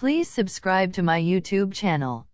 Please subscribe to my YouTube channel.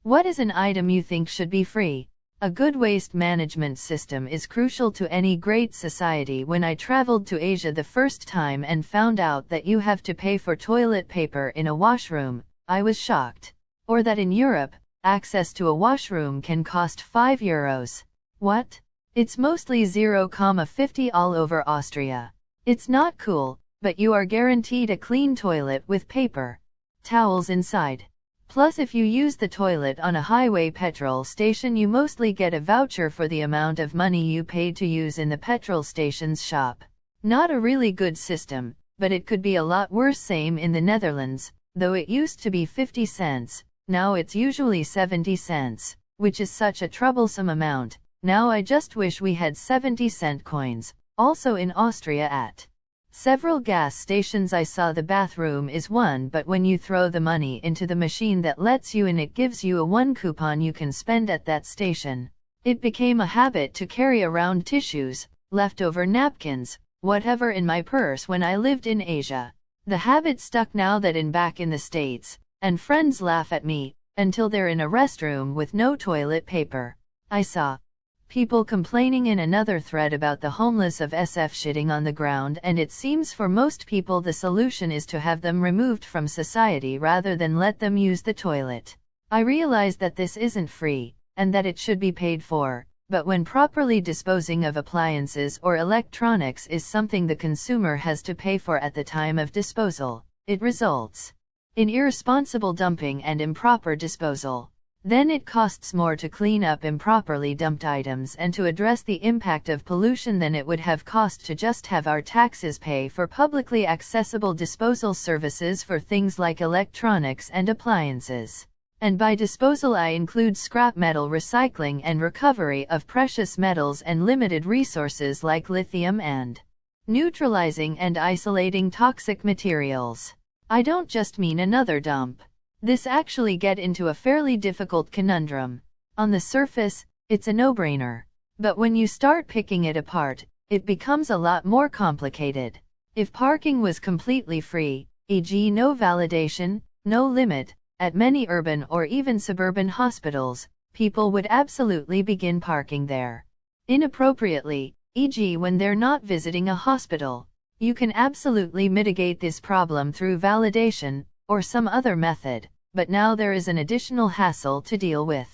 What is an item you think should be free? A good waste management system is crucial to any great society. When I traveled to Asia the first time and found out that you have to pay for toilet paper in a washroom, I was shocked. Or that in Europe, access to a washroom can cost €5. What? It's mostly 0,50 all over Austria. It's not cool, but you are guaranteed a clean toilet with paper towels inside. Plus, if you use the toilet on a highway petrol station, you mostly get a voucher for the amount of money you paid to use in the petrol station's shop. Not a really good system, but it could be a lot worse. Same in the Netherlands, though it used to be 50 cents, now it's usually 70 cents, which is such a troublesome amount. Now I just wish we had 70-cent coins. Also in Austria at several gas stations I saw the bathroom is one, but when you throw the money into the machine that lets you in, it gives you a 1 coupon you can spend at that station. It became a habit to carry around tissues, leftover napkins, whatever in my purse when I lived in Asia. The habit stuck now that back in the States, and friends laugh at me, until they're in a restroom with no toilet paper. I saw people complaining in another thread about the homeless of SF shitting on the ground, and it seems for most people the solution is to have them removed from society rather than let them use the toilet. I realize that this isn't free, and that it should be paid for, but when properly disposing of appliances or electronics is something the consumer has to pay for at the time of disposal, it results in irresponsible dumping and improper disposal. Then it costs more to clean up improperly dumped items and to address the impact of pollution than it would have cost to just have our taxes pay for publicly accessible disposal services for things like electronics and appliances. And by disposal I include scrap metal recycling and recovery of precious metals and limited resources like lithium, and neutralizing and isolating toxic materials. I don't just mean another dump. This actually get into a fairly difficult conundrum. On the surface, it's a no-brainer. But when you start picking it apart, it becomes a lot more complicated. If parking was completely free, e.g. no validation, no limit, at many urban or even suburban hospitals, people would absolutely begin parking there inappropriately, e.g. when they're not visiting a hospital. You can absolutely mitigate this problem through validation, or some other method. But now there is an additional hassle to deal with.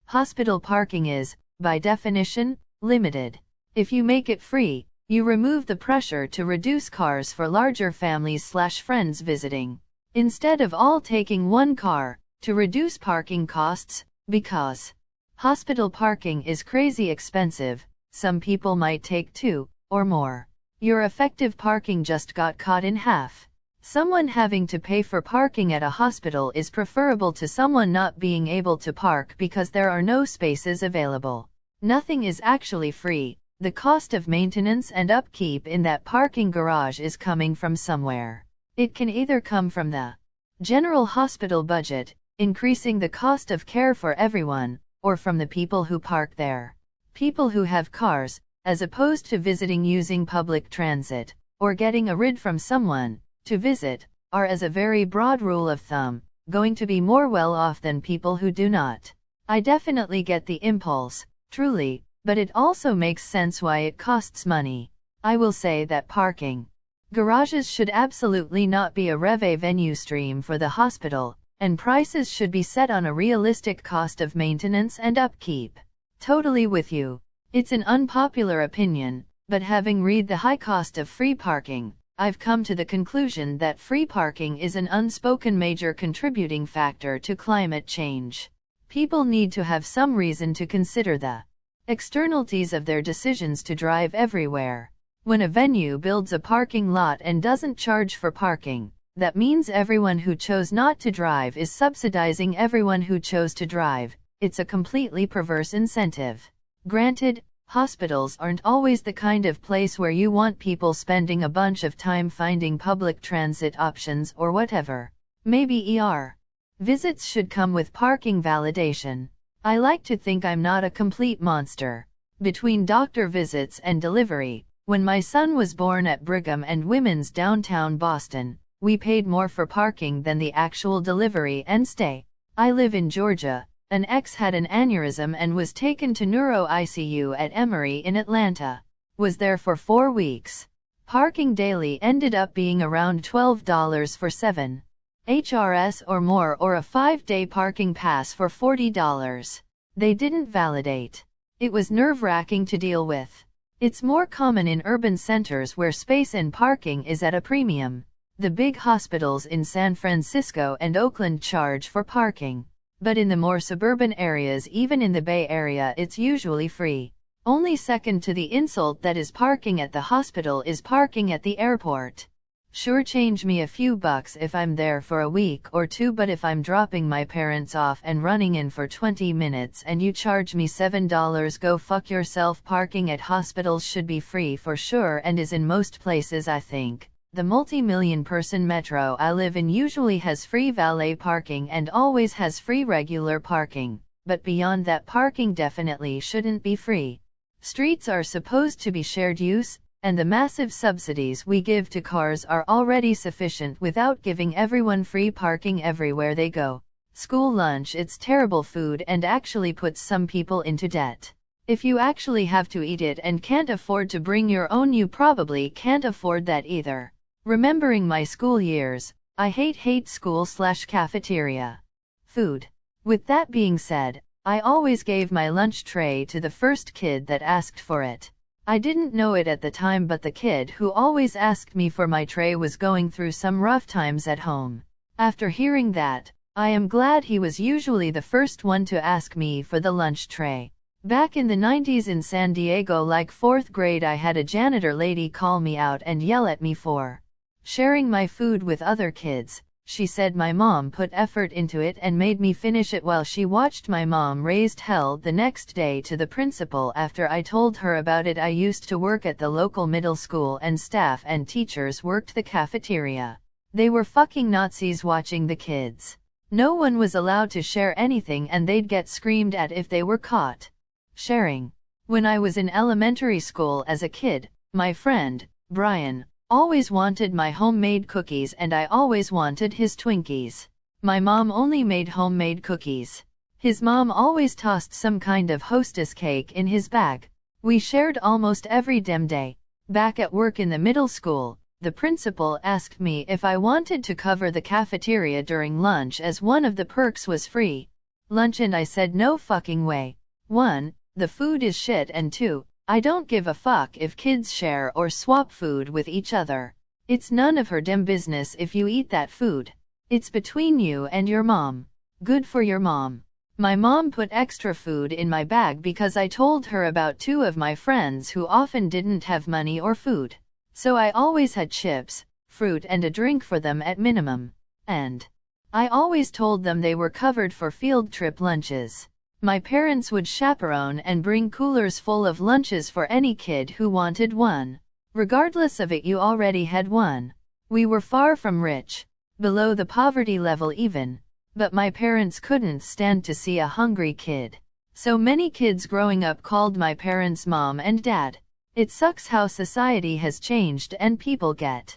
Hospital parking is, by definition, limited. If you make it free, you remove the pressure to reduce cars for larger families/friends visiting. Instead of all taking one car, to reduce parking costs, because hospital parking is crazy expensive, some people might take 2 or more. Your effective parking just got cut in half. Someone having to pay for parking at a hospital is preferable to someone not being able to park because there are no spaces available. Nothing is actually free. The cost of maintenance and upkeep in that parking garage is coming from somewhere. It can either come from the general hospital budget, increasing the cost of care for everyone, or from the people who park there. People who have cars, as opposed to visiting using public transit, or getting a ride from someone to visit, are, as a very broad rule of thumb, going to be more well off than people who do not. I definitely get the impulse, truly, but it also makes sense why it costs money. I will say that parking garages should absolutely not be a revenue stream for the hospital, and prices should be set on a realistic cost of maintenance and upkeep. Totally with you. It's an unpopular opinion, but having read The High Cost of Free Parking, I've come to the conclusion that free parking is an unspoken major contributing factor to climate change. People need to have some reason to consider the externalities of their decisions to drive everywhere. When a venue builds a parking lot and doesn't charge for parking, that means everyone who chose not to drive is subsidizing everyone who chose to drive. It's a completely perverse incentive. Granted, hospitals aren't always the kind of place where you want people spending a bunch of time finding public transit options or whatever. Maybe ER visits should come with parking validation. I like to think I'm not a complete monster. Between doctor visits and delivery, when my son was born at Brigham and Women's downtown Boston, We paid more for parking than the actual delivery and stay. I live in Georgia. An ex had an aneurysm and was taken to neuro ICU at Emory in Atlanta. Was there for 4 weeks. Parking daily ended up being around $12 for 7 HRS or more, or a 5-day parking pass for $40. They didn't validate. It was nerve-wracking to deal with. It's more common in urban centers where space and parking is at a premium. The big hospitals in San Francisco and Oakland charge for parking. But in the more suburban areas, even in the Bay Area, it's usually free. Only second to the insult that is parking at the hospital is parking at the airport. Sure, change me a few bucks if I'm there for a week or two, but if I'm dropping my parents off and running in for 20 minutes and you charge me $7, go fuck yourself. Parking at hospitals should be free for sure, and is in most places, I think. The multi-million person metro I live in usually has free valet parking and always has free regular parking, but beyond that, parking definitely shouldn't be free. Streets are supposed to be shared use, and the massive subsidies we give to cars are already sufficient without giving everyone free parking everywhere they go. School lunch, it's terrible food and actually puts some people into debt. If you actually have to eat it and can't afford to bring your own, you probably can't afford that either. Remembering my school years, I hate school/cafeteria food. With that being said, I always gave my lunch tray to the first kid that asked for it. I didn't know it at the time, but the kid who always asked me for my tray was going through some rough times at home. After hearing that, I am glad he was usually the first one to ask me for the lunch tray. Back in the 90s in San Diego, like 4th grade, I had a janitor lady call me out and yell at me for sharing my food with other kids. She said my mom put effort into it and made me finish it, while she watched my mom raised hell the next day to the principal after I told her about it. I used to work at the local middle school, and staff and teachers worked the cafeteria. They were fucking Nazis watching the kids. No one was allowed to share anything, and they'd get screamed at if they were caught sharing. When I was in elementary school as a kid, my friend, Brian, always wanted my homemade cookies and I always wanted his Twinkies. My mom only made homemade cookies. His mom always tossed some kind of Hostess cake in his bag. We shared almost every damn day. Back at work in the middle school, the principal asked me if I wanted to cover the cafeteria during lunch, as one of the perks was free lunch, and I said no fucking way. 1. The food is shit, and 2. I don't give a fuck if kids share or swap food with each other. It's none of her damn business if you eat that food. It's between you and your mom. Good for your mom. My mom put extra food in my bag because I told her about 2 of my friends who often didn't have money or food. So I always had chips, fruit and a drink for them at minimum. And I always told them they were covered for field trip lunches. My parents would chaperone and bring coolers full of lunches for any kid who wanted one. Regardless of it, you already had one. We were far from rich, below the poverty level even, but my parents couldn't stand to see a hungry kid. So many kids growing up called my parents mom and dad. It sucks how society has changed, and people get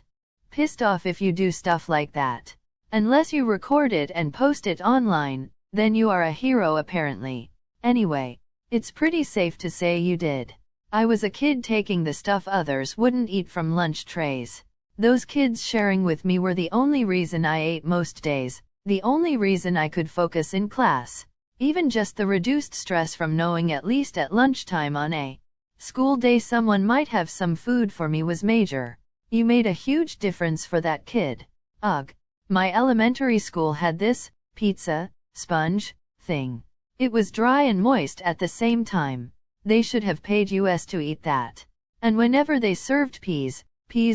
pissed off if you do stuff like that. Unless you record it and post it online, then you are a hero apparently. Anyway, it's pretty safe to say you did. I was a kid taking the stuff others wouldn't eat from lunch trays. Those kids sharing with me were the only reason I ate most days, the only reason I could focus in class. Even just the reduced stress from knowing at least at lunchtime on a school day someone might have some food for me was major. You made a huge difference for that kid. Ugh. My elementary school had this pizza sponge thing. It was dry and moist at the same time. They should have paid us to eat that. And whenever they served peas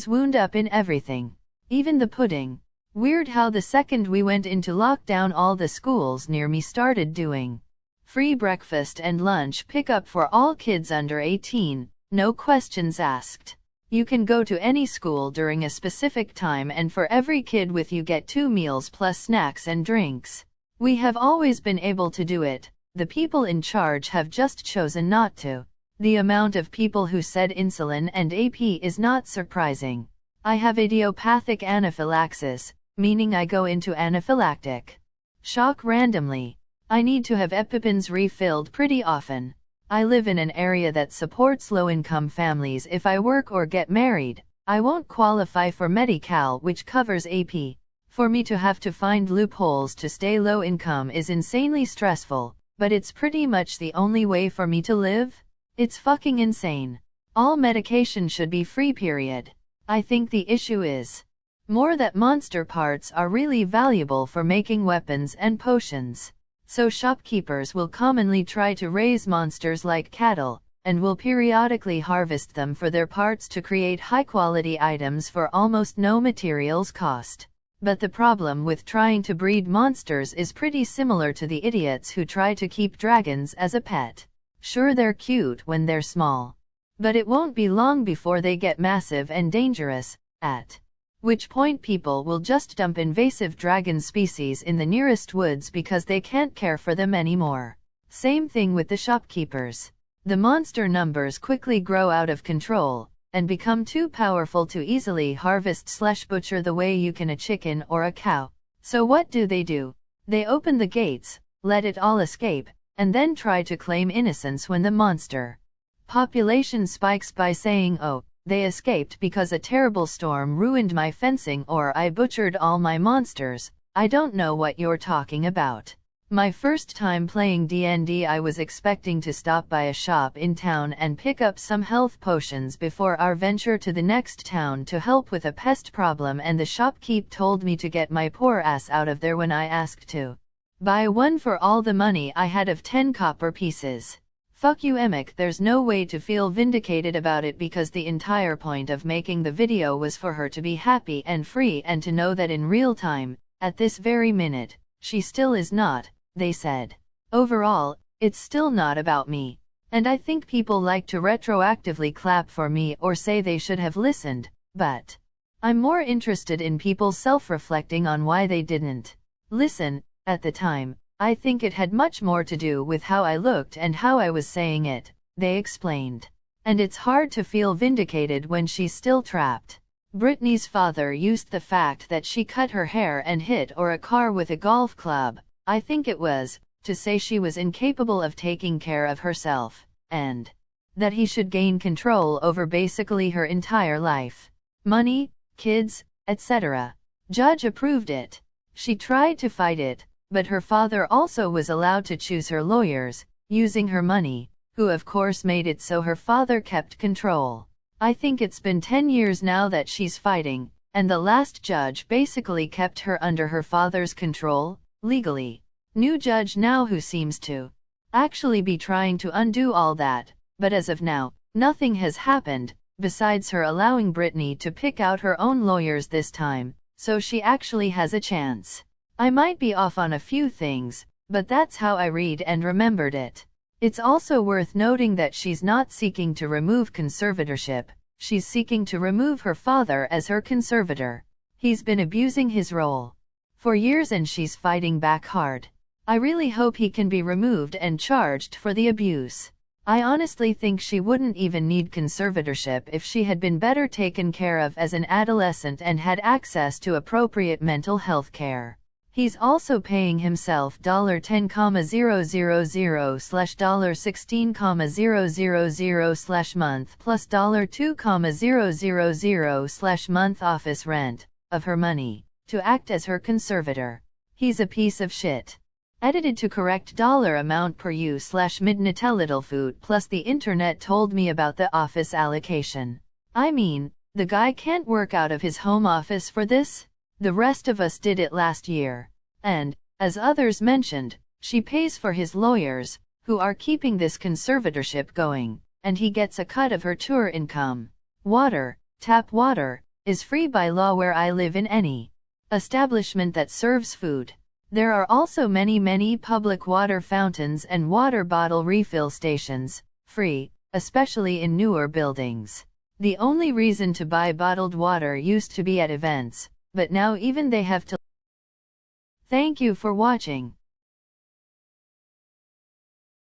wound up in everything. Even the pudding. Weird how the second we went into lockdown all the schools near me started doing free breakfast and lunch pickup for all kids under 18, no questions asked. You can go to any school during a specific time, and for every kid with you get 2 meals plus snacks and drinks. We have always been able to do it. The people in charge have just chosen not to. The amount of people who said insulin and AP is not surprising. I have idiopathic anaphylaxis, meaning I go into anaphylactic shock randomly. I need to have EpiPens refilled pretty often. I live in an area that supports low-income families. If I work or get married, I won't qualify for Medi-Cal, which covers AP. For me to have to find loopholes to stay low income is insanely stressful, but it's pretty much the only way for me to live. It's fucking insane. All medication should be free, period. I think the issue is more that monster parts are really valuable for making weapons and potions. So shopkeepers will commonly try to raise monsters like cattle, and will periodically harvest them for their parts to create high-quality items for almost no materials cost. But the problem with trying to breed monsters is pretty similar to the idiots who try to keep dragons as a pet. Sure, they're cute when they're small, but it won't be long before they get massive and dangerous, at which point people will just dump invasive dragon species in the nearest woods because they can't care for them anymore. Same thing with the shopkeepers. The monster numbers quickly grow out of control, and become too powerful to easily harvest/butcher the way you can a chicken or a cow. So what do? They open the gates, let it all escape, and then try to claim innocence when the monster population spikes by saying, oh, they escaped because a terrible storm ruined my fencing, or I butchered all my monsters. I don't know what you're talking about. My first time playing D&D, I was expecting to stop by a shop in town and pick up some health potions before our venture to the next town to help with a pest problem, and the shopkeep told me to get my poor ass out of there when I asked to buy one for all the money I had of 10 copper pieces. Fuck you, Emic. There's no way to feel vindicated about it, because the entire point of making the video was for her to be happy and free, and to know that in real time, at this very minute, she still is not, they said. Overall, it's still not about me. And I think people like to retroactively clap for me or say they should have listened, but I'm more interested in people self-reflecting on why they didn't listen at the time. I think it had much more to do with how I looked and how I was saying it, they explained. And it's hard to feel vindicated when she's still trapped. Brittany's father used the fact that she cut her hair and hit a car with a golf club, I think it was, to say she was incapable of taking care of herself, and that he should gain control over basically her entire life. Money, kids, etc. Judge approved it. She tried to fight it, but her father also was allowed to choose her lawyers, using her money, who of course made it so her father kept control. I think it's been 10 years now that she's fighting, and the last judge basically kept her under her father's control, legally. New judge now who seems to actually be trying to undo all that, but as of now, nothing has happened, besides her allowing Brittany to pick out her own lawyers this time, so she actually has a chance. I might be off on a few things, but that's how I read and remembered it. It's also worth noting that she's not seeking to remove conservatorship, she's seeking to remove her father as her conservator. He's been abusing his role for years and she's fighting back hard. I really hope he can be removed and charged for the abuse. I honestly think she wouldn't even need conservatorship if she had been better taken care of as an adolescent and had access to appropriate mental health care. He's also paying himself $10,000/$16,000/month plus $2,000/month office rent of her money to act as her conservator. He's a piece of shit. Edited to correct $amount per u/midnatellittlefoot plus the internet told me about the office allocation. I mean, the guy can't work out of his home office for this? The rest of us did it last year. And, as others mentioned, she pays for his lawyers, who are keeping this conservatorship going, and he gets a cut of her tour income. Water, tap water, is free by law where I live in any establishment that serves food. There are also many public water fountains and water bottle refill stations, free, especially in newer buildings. The only reason to buy bottled water used to be at events, but now even they have to. Thank you for watching.